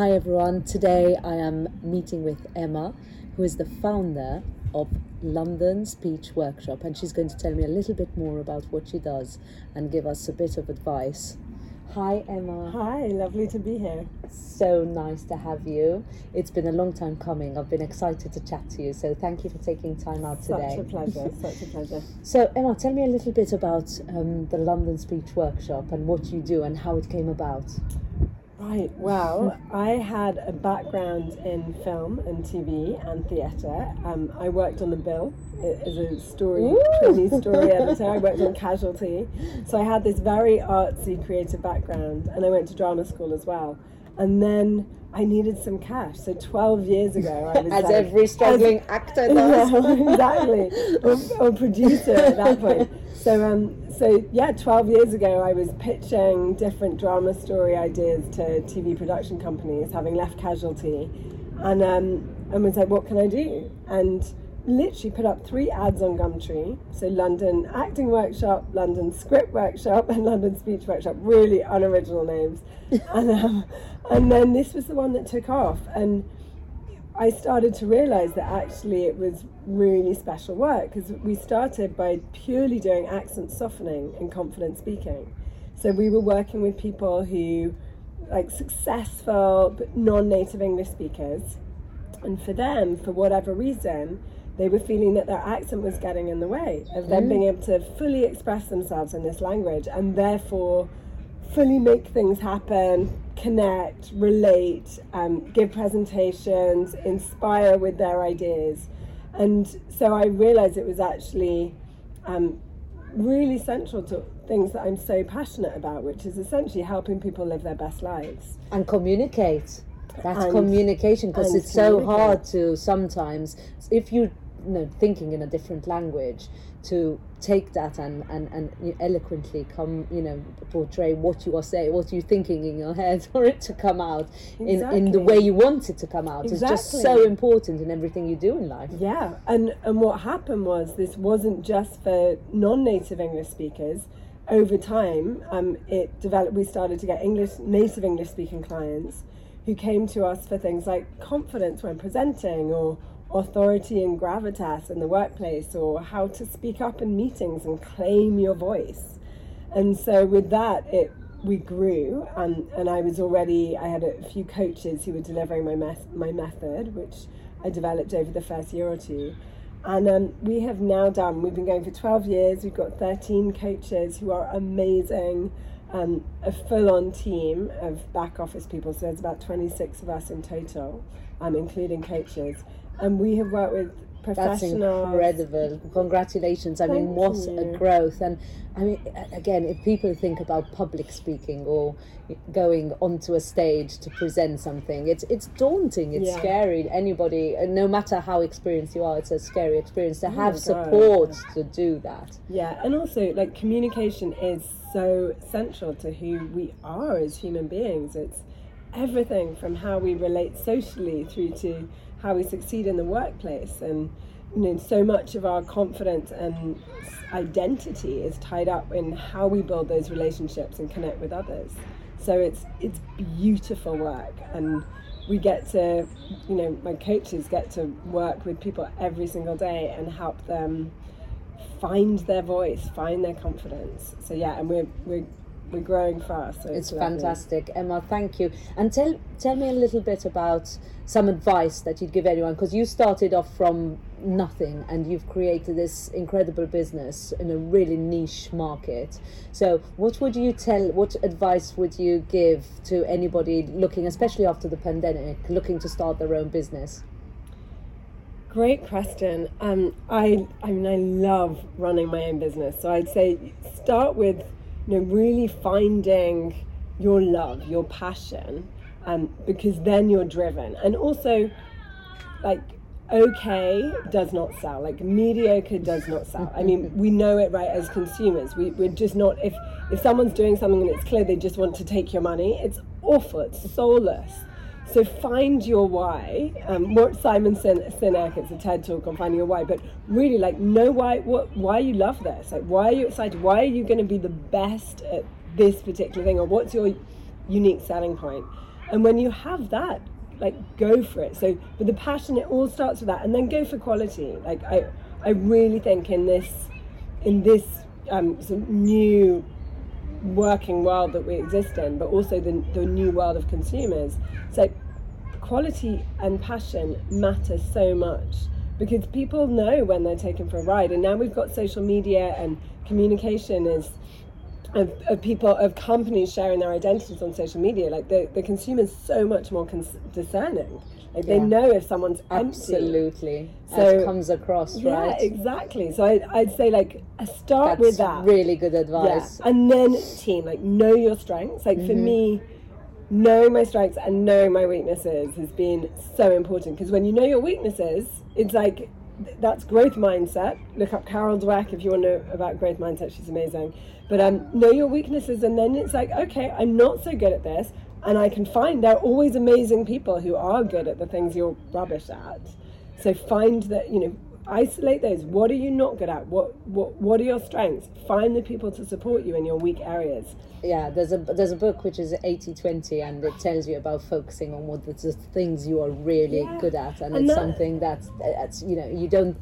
Hi everyone, today I am meeting with Emma, who is the founder of London Speech Workshop, and she's going to tell me a little bit more about what she does and give us a bit of advice. Hi Emma. Hi, lovely to be here. So nice to have you. It's been a long time coming. I've been excited to chat to you, so thank you for taking time out today. Such a pleasure, such a pleasure. So Emma, tell me a little bit about the London Speech Workshop and what you do and how it came about. Right, well, I had a background in film and TV and theatre. I worked on The Bill as a trainee story editor. I worked on Casualty. So I had this very artsy, creative background, and I went to drama school as well. And then I needed some cash. So 12 years ago, I was as every struggling actor does. Yeah, exactly, or producer at that point. So 12 years ago, I was pitching different drama story ideas to TV production companies, having left Casualty, and was like, what can I do? And literally put up 3 ads on Gumtree. So London Acting Workshop, London Script Workshop, and London Speech Workshop. Really unoriginal names. And then this was the one that took off. And I started to realise that actually it was really special work, because we started by purely doing accent softening and confident speaking. So we were working with people who, like, successful but non-native English speakers, and for them, for whatever reason, they were feeling that their accent was getting in the way of them being able to fully express themselves in this language, and therefore fully make things happen, connect, relate, give presentations, inspire with their ideas. And so I realized it was actually really central to things that I'm so passionate about, which is essentially helping people live their best lives. And communicate. That's communication, because it's so hard to sometimes, if you thinking in a different language, to take that and eloquently portray what you are saying, what you're thinking in your head, for it to come out in the way you want it to come out. It's just so important in everything you do in life. Yeah, and what happened was, this wasn't just for non-native English speakers. Over time, it developed. We started to get native English speaking clients who came to us for things like confidence when presenting, or authority and gravitas in the workplace, or how to speak up in meetings and claim your voice. And so with that, we grew, and I had a few coaches who were delivering my method, which I developed over the first year or two. And we've been going for 12 years. We've got 13 coaches who are amazing, a full-on team of back office people. So there's about 26 of us in total, including coaches. And we have worked with professionals. That's incredible. Congratulations. I mean, what a growth. And I mean, again, if people think about public speaking or going onto a stage to present something, it's daunting, it's scary. Anybody, no matter how experienced you are, it's a scary experience to have support to do that. Yeah, and also, like, communication is so central to who we are as human beings. It's everything from how we relate socially through to how we succeed in the workplace. And so much of our confidence and identity is tied up in how we build those relationships and connect with others. So it's beautiful work, and we get to, my coaches get to work with people every single day and help them find their voice, find their confidence. So yeah, and we're growing fast. So it's fantastic. Emma, thank you. And tell me a little bit about some advice that you'd give anyone, because you started off from nothing and you've created this incredible business in a really niche market. So what advice would you give to anybody looking, especially after the pandemic, looking to start their own business? Great question. I love running my own business. So I'd say start with really finding your love, your passion, because then you're driven. And also, like, okay does not sell, like mediocre does not sell. I mean, we know it, right, as consumers. We're just not, if someone's doing something and it's clear they just want to take your money, it's awful, it's soulless. So find your why. What Simon Sinek, it's a TED talk on finding your why, but really, like, know why you love this. Like, why are you excited? Why are you going to be the best at this particular thing? Or what's your unique selling point? And when you have that, like, go for it. So with the passion, it all starts with that, and then go for quality. Like, I really think in this sort of new working world that we exist in, but also the new world of consumers, it's like quality and passion matter so much, because people know when they're taken for a ride. And now we've got social media, and communication is of people, of companies sharing their identities on social media. Like, the consumer's so much more discerning. Like, they know if someone's absolutely empty. So it comes across, right? Yeah, exactly. So I'd say, like, start with that. Really good advice. Yeah. And then team, like, know your strengths. Like, for me, knowing my strengths and knowing my weaknesses has been so important, because when you know your weaknesses, it's like, that's growth mindset. Look up Carol Dweck if you want to know about growth mindset. She's amazing. But know your weaknesses, and then it's like, okay, I'm not so good at this, and I can find there are always amazing people who are good at the things you're rubbish at. So find that, isolate those. What are you not good at? What are your strengths? Find the people to support you in your weak areas. Yeah, there's a book which is 80-20, and it tells you about focusing on what the things you are really good at, and it's something that's you don't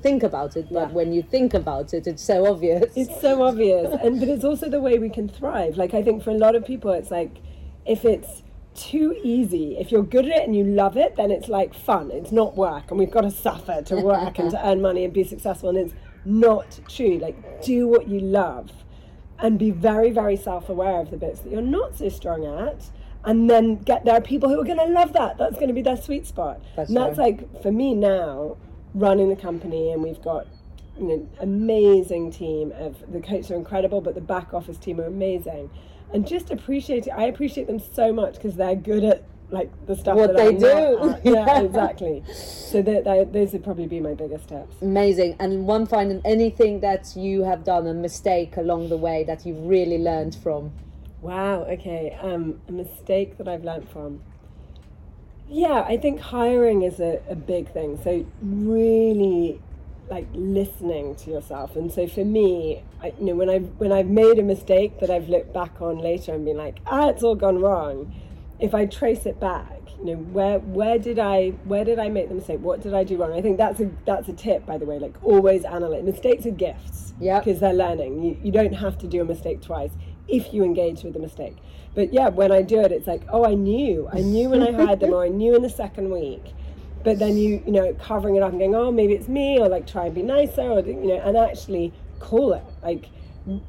think about it, but when you think about it, it's so obvious. It's so obvious, but it's also the way we can thrive. Like, I think for a lot of people, it's like, if it's too easy, if you're good at it and you love it, then it's like fun. It's not work, and we've got to suffer to work and to earn money and be successful. And it's not true. Like, do what you love, and be very, very self-aware of the bits that you're not so strong at. And then there are people who are going to love that. That's going to be their sweet spot. That's like, for me now, running the company, and we've got amazing team of, the coaches are incredible, but the back office team are amazing. And just I appreciate them so much, because they're good at, like, the stuff what they do. Yeah, exactly. So those would probably be my biggest tips. Amazing. And one final, anything that you have done, a mistake along the way that you've really learned from? Wow. Okay. A mistake that I've learned from. Yeah, I think hiring is a big thing. So really, like, listening to yourself. And so for me, when I've made a mistake that I've looked back on later and been like, it's all gone wrong, if I trace it back, where did I make the mistake? What did I do wrong? I think that's a tip, by the way. Like, always analyze. Mistakes are gifts, because they're learning. You don't have to do a mistake twice if you engage with the mistake. But yeah, when I do it, it's like, I knew when I hired them, or I knew in the second week. But then covering it up and going, maybe it's me, or like try and be nicer, or and actually call it. Like,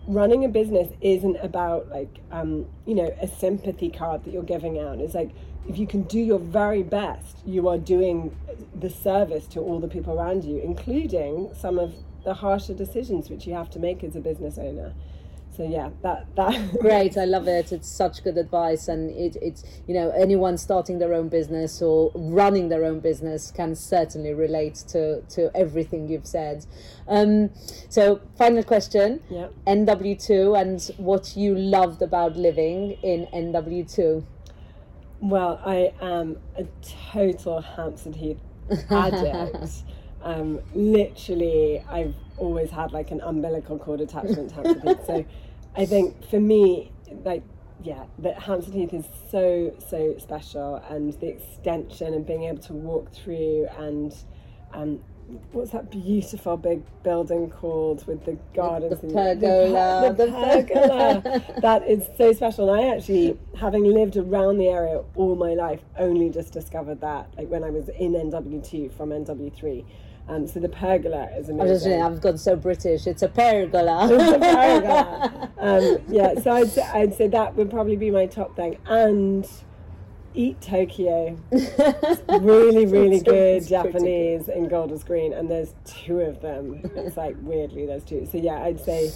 running a business isn't about like a sympathy card that you're giving out. It's like, if you can do your very best, you are doing the service to all the people around you, including some of the harsher decisions which you have to make as a business owner. So yeah, that great. I love it. It's such good advice, and it's anyone starting their own business or running their own business can certainly relate to everything you've said. So final question. Yeah. NW2 and what you loved about living in NW2. Well, I am a total Hampstead Heath addict. Literally, I've always had like an umbilical cord attachment to Hampstead Heath. So I think for me, like, that Hampstead Heath is so special, and the extension and being able to walk through, and what's that beautiful big building called with the gardens? The pergola. The pergola. That is so special. And I actually, having lived around the area all my life, only just discovered that, like, when I was in NW2 from NW3. So the pergola is amazing. I've got so British. It's a pergola. It's a pergola. So I'd say that would probably be my top thing. And eat Tokyo. Really, really good Japanese in Golders Green, and there's 2 of them. It's like, weirdly, there's 2. So yeah, I'd say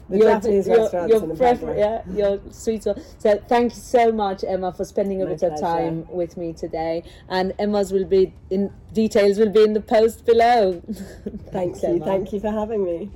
the Japanese restaurants and the pergola. Your sweet one. So thank you so much, Emma, for spending a bit of time with me today. And Emma's details will be in the post below. Thank you. Thank you for having me.